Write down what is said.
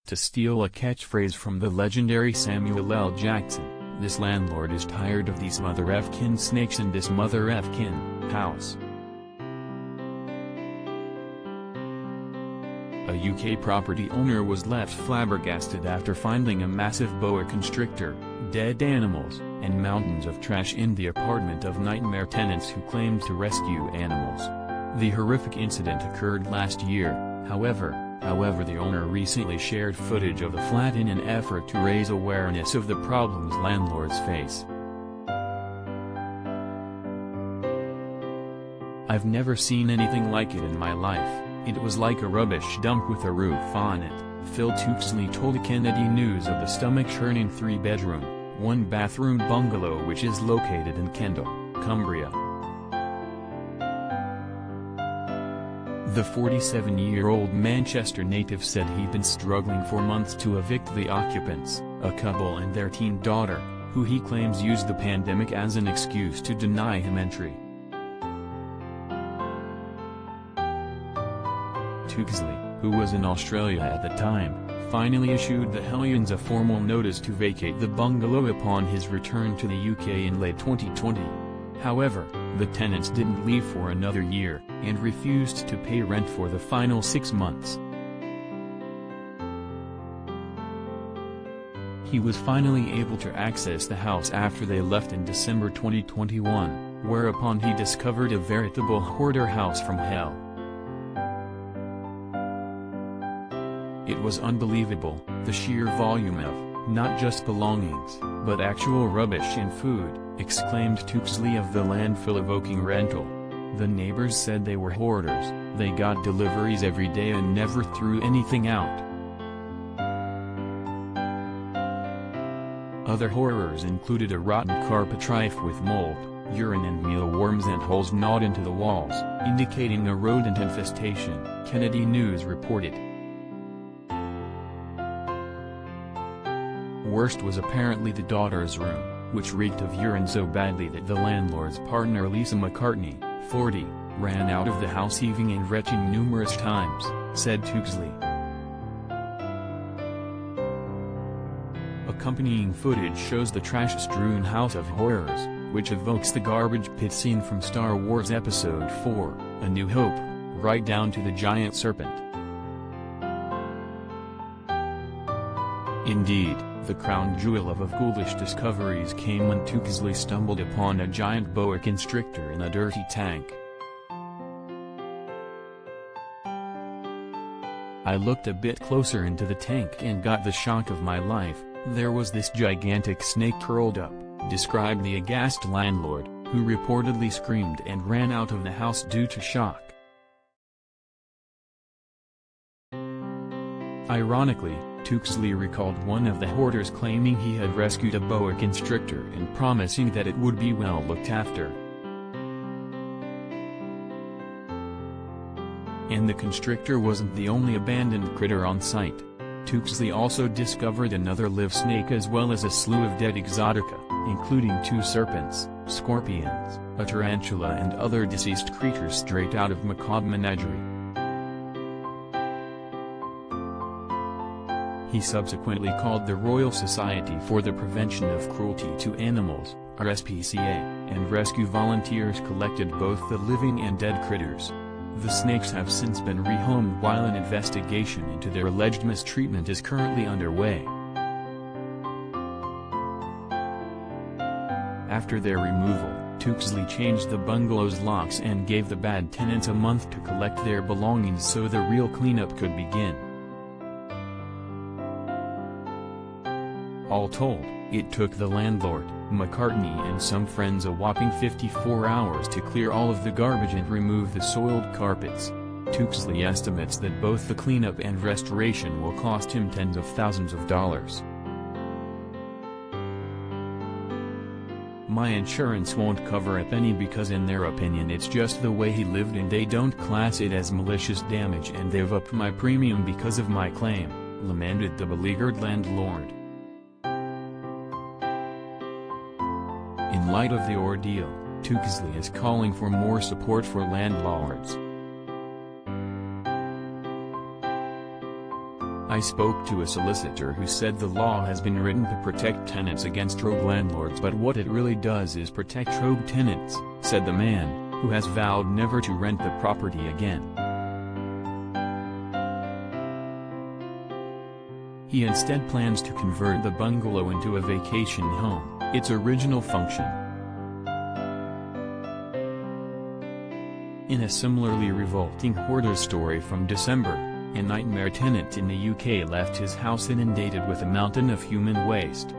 To steal a catchphrase from the legendary Samuel L. Jackson, this landlord is tired of these mother-f-kin snakes in this mother-f-kin house. A UK property owner was left flabbergasted after finding a massive boa constrictor, dead animals, and mountains of trash in the apartment of nightmare tenants who claimed to rescue animals. The horrific incident occurred last year, however, the owner recently shared footage of the flat in an effort to raise awareness of the problems landlords face. "I've never seen anything like it in my life. It was like a rubbish dump with a roof on it," Phil Tuxley told Kennedy News of the stomach-churning 3-bedroom, 1-bathroom bungalow which is located in Kendal, Cumbria. The 47-year-old Manchester native said he'd been struggling for months to evict the occupants, a couple and their teen daughter, who he claims used the pandemic as an excuse to deny him entry. Tuxley, who was in Australia at the time, finally issued the Hellions a formal notice to vacate the bungalow upon his return to the UK in late 2020. However, the tenants didn't leave for another year, and refused to pay rent for the final 6 months. He was finally able to access the house after they left in December 2021, whereupon he discovered a veritable hoarder house from hell. "It was unbelievable, the sheer volume of, not just belongings, but actual rubbish and food," exclaimed Tuxley of the landfill evoking rental. "The neighbors said they were hoarders, they got deliveries every day and never threw anything out." Other horrors included a rotten carpet rife with mold, urine and mealworms and holes gnawed into the walls, indicating a rodent infestation, Kennedy News reported. Worst was apparently the daughter's room, which reeked of urine so badly that the landlord's partner Lisa McCartney, 40, ran out of the house heaving and retching numerous times, said Tuxley. Accompanying footage shows the trash-strewn house of horrors, which evokes the garbage pit scene from Star Wars Episode 4, A New Hope, right down to the giant serpent. Indeed, the crown jewel of ghoulish discoveries came when Tuxley stumbled upon a giant boa constrictor in a dirty tank. "I looked a bit closer into the tank and got the shock of my life. There was this gigantic snake curled up," described the aghast landlord, who reportedly screamed and ran out of the house due to shock. Ironically, Tuxley recalled one of the hoarders claiming he had rescued a boa constrictor and promising that it would be well looked after. And the constrictor wasn't the only abandoned critter on site. Tuxley also discovered another live snake as well as a slew of dead exotica, including 2 serpents, scorpions, a tarantula and other deceased creatures straight out of macabre menagerie. He subsequently called the Royal Society for the Prevention of Cruelty to Animals, RSPCA, and rescue volunteers collected both the living and dead critters. The snakes have since been rehomed while an investigation into their alleged mistreatment is currently underway. After their removal, Tuxley changed the bungalow's locks and gave the bad tenants a month to collect their belongings so the real cleanup could begin. All told, it took the landlord, McCartney and some friends a whopping 54 hours to clear all of the garbage and remove the soiled carpets. Tuxley estimates that both the cleanup and restoration will cost him tens of thousands of dollars. "My insurance won't cover a penny because in their opinion it's just the way he lived and they don't class it as malicious damage and they've upped my premium because of my claim," lamented the beleaguered landlord. In light of the ordeal, Tuxley is calling for more support for landlords. I spoke to a solicitor who said the law has been written to protect tenants against rogue landlords, but what it really does is protect rogue tenants, said the man, who has vowed never to rent the property again. He instead plans to convert the bungalow into a vacation home, its original function. In a similarly revolting hoarder story from December, a nightmare tenant in the UK left his house inundated with a mountain of human waste.